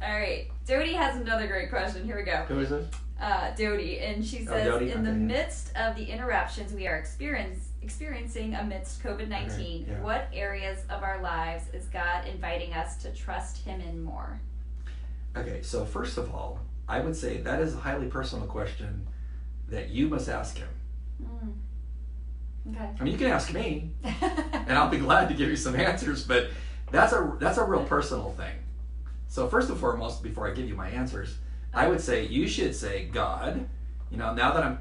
All right. Dodie has another great question. Here we go. Who is this? Dodie. And she says, Dodie? in the midst of the interruptions we are experiencing amidst COVID-19, what areas of our lives is God inviting us to trust Him in more? Okay, so first of all, I would say that is a highly personal question that you must ask Him. Okay. I mean, you can ask me, and I'll be glad to give you some answers, but that's a real personal thing. So first and foremost, before I give you my answers, I would say you should say, God, now that I'm,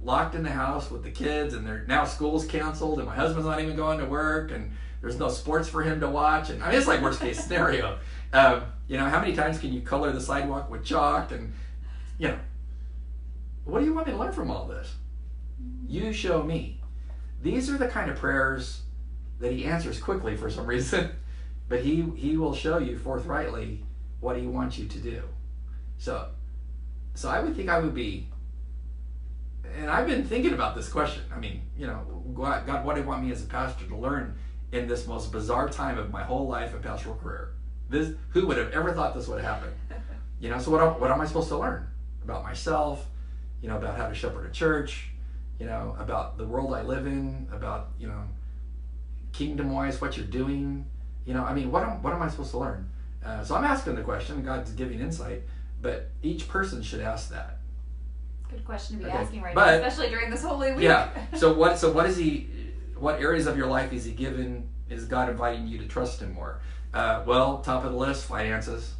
locked in the house with the kids, and now school's canceled, and my husband's not even going to work, and there's no sports for him to watch, and I mean, it's like worst case scenario. How many times can you color the sidewalk with chalk, and what do you want me to learn from all this? You show me. These are the kind of prayers that He answers quickly for some reason, but He will show you forthrightly what He wants you to do. So I would think I would be, and I've been thinking about this question. I mean, God, what do you want me as a pastor to learn in this most bizarre time of my whole life and pastoral career? Who would have ever thought this would happen? So what am I supposed to learn about myself? About how to shepherd a church, about the world I live in, about, kingdom-wise, what you're doing. What am I supposed to learn? So I'm asking the question, God's giving insight, but each person should ask that. Good question to be asking right now, especially during this Holy Week. Yeah. So what areas of your life is God inviting you to trust Him more? Well, top of the list, finances.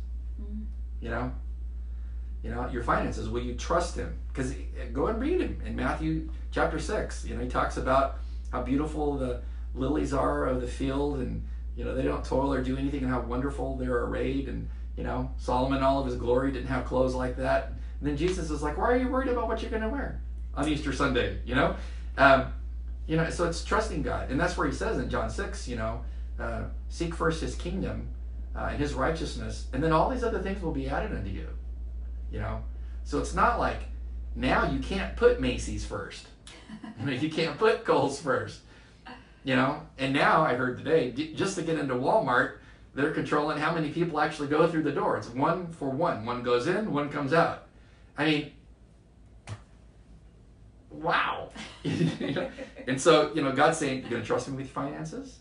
Your finances. Will you trust Him? Because go and read Him in Matthew chapter 6. He talks about how beautiful the lilies are of the field, and they don't toil or do anything, and how wonderful they're arrayed. And Solomon, in all of his glory, didn't have clothes like that. And then Jesus is like, why are you worried about what you're going to wear on Easter Sunday? So it's trusting God, and that's where He says in John 6, seek first His kingdom and His righteousness, and then all these other things will be added unto you. So it's not like now you can't put Macy's first. You can't put Kohl's first. And now I heard today, just to get into Walmart, they're controlling how many people actually go through the door. It's 1 for 1. One goes in, one comes out. I mean, wow. And so, God's saying, you're going to trust me with your finances?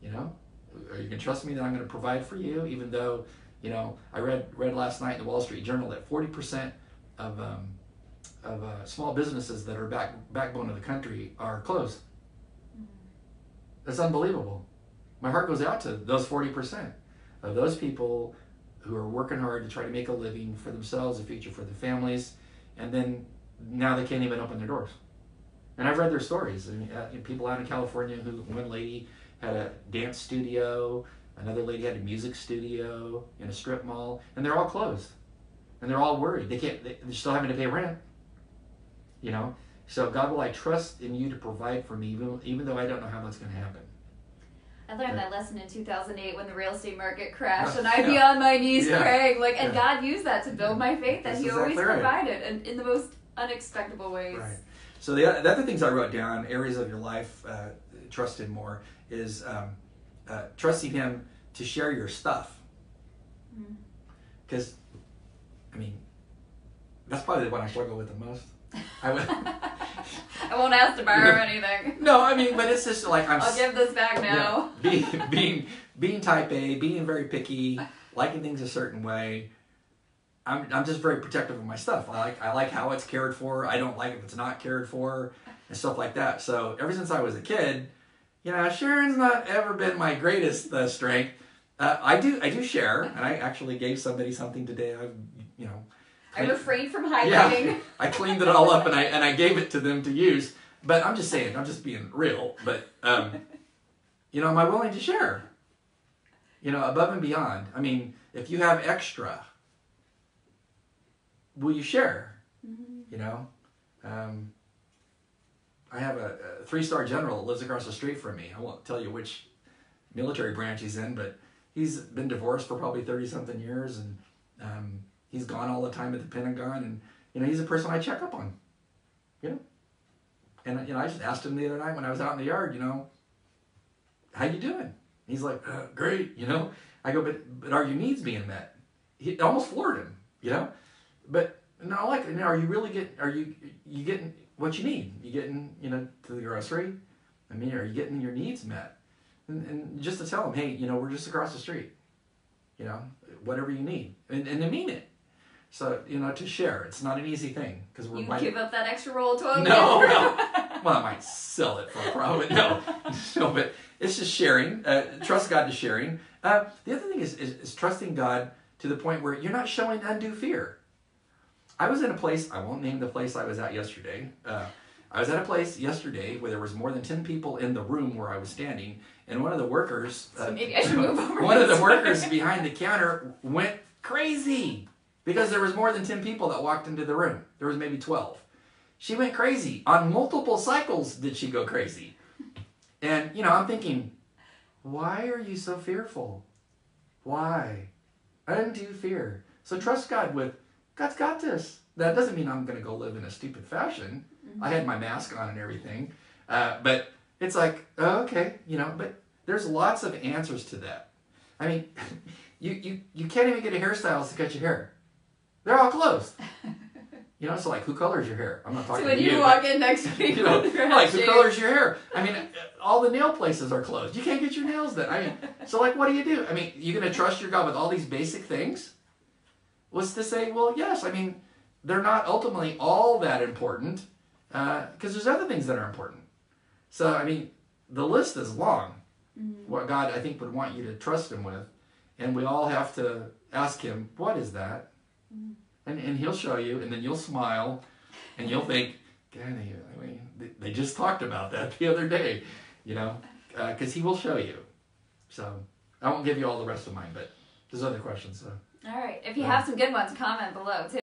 Are you going to trust me that I'm going to provide for you? Even though, I read last night in the Wall Street Journal that 40% of small businesses that are backbone of the country are closed. That's unbelievable. My heart goes out to those 40% of those people who are working hard to try to make a living for themselves, a future for their families, and then now they can't even open their doors. And I've read their stories. I mean, people out in California, one lady had a dance studio, another lady had a music studio in a strip mall, and they're all closed. And they're all worried. They're still having to pay rent. So God, will I trust in you to provide for me, even though I don't know how that's going to happen? I learned that lesson in 2008 when the real estate market crashed, and I'd be on my knees praying, and God used that to build my faith, that He always provided, and in the most unexpected ways. Right. So the other things I wrote down, areas of your life, trust Him more, is trusting Him to share your stuff. Because, that's probably the one I struggle with the most. I won't ask to borrow anything. No, but it's just like I'll give this back now. Being type A, being very picky, liking things a certain way. I'm just very protective of my stuff. I like how it's cared for. I don't like if it's not cared for, and stuff like that. So ever since I was a kid, sharing's not ever been my greatest strength. I do share, and I actually gave somebody something today. I refrained from hiding. Yeah, I cleaned it all up and I gave it to them to use. But I'm just saying, I'm just being real. But am I willing to share? Above and beyond. If you have extra, will you share? I have a 3-star general that lives across the street from me. I won't tell you which military branch he's in, but he's been divorced for probably 30-something years, and he's gone all the time at the Pentagon, and he's a person I check up on. And I just asked him the other night when I was out in the yard, how you doing? He's like, great, I go, but are your needs being met? He almost floored him, you know. But no, like, you know, are you getting what you need? You getting, you know, to the grocery? I mean, are you getting your needs met? And just to tell them, hey, you know, we're just across the street. You know, whatever you need, and to mean it. So, you know, to share, it's not an easy thing because we're. You give up that extra roll of toilet paper? No. Well, I might sell it for a profit. No, but it's just sharing. Trust God to sharing. The other thing is trusting God to the point where you're not showing undue fear. I was in a place, I won't name the place I was at yesterday. I was at a place yesterday where there was more than 10 people in the room where I was standing, and one of the workers, so maybe I should move over. One of the workers behind the counter went crazy because there was more than 10 people that walked into the room. There was maybe 12. She went crazy. On multiple cycles did she go crazy. And, you know, I'm thinking, why are you so fearful? Why? Undue fear. So trust God with, God's got this. That doesn't mean I'm going to go live in a stupid fashion. I had my mask on and everything. But it's like, oh, okay, you know, but there's lots of answers to that. I mean, you can't even get a hairstylist to cut your hair. They're all closed. You know, so like, who colors your hair? I'm not talking to you. So when you walk in next week, you know, like, who colors your hair? I mean, all the nail places are closed. You can't get your nails done. I mean, so like, what do? I mean, you going to trust your God with all these basic things? What's to say, well, yes, I mean, they're not ultimately all that important because there's other things that are important. So, I mean, the list is long, what God, I think, would want you to trust him with. And we all have to ask him, what is that? And he'll show you, and then you'll smile, and you'll think, God, I mean, they just talked about that the other day, you know, because he will show you. So I won't give you all the rest of mine, but there's other questions. So. All right. If you have some good ones, comment below, too.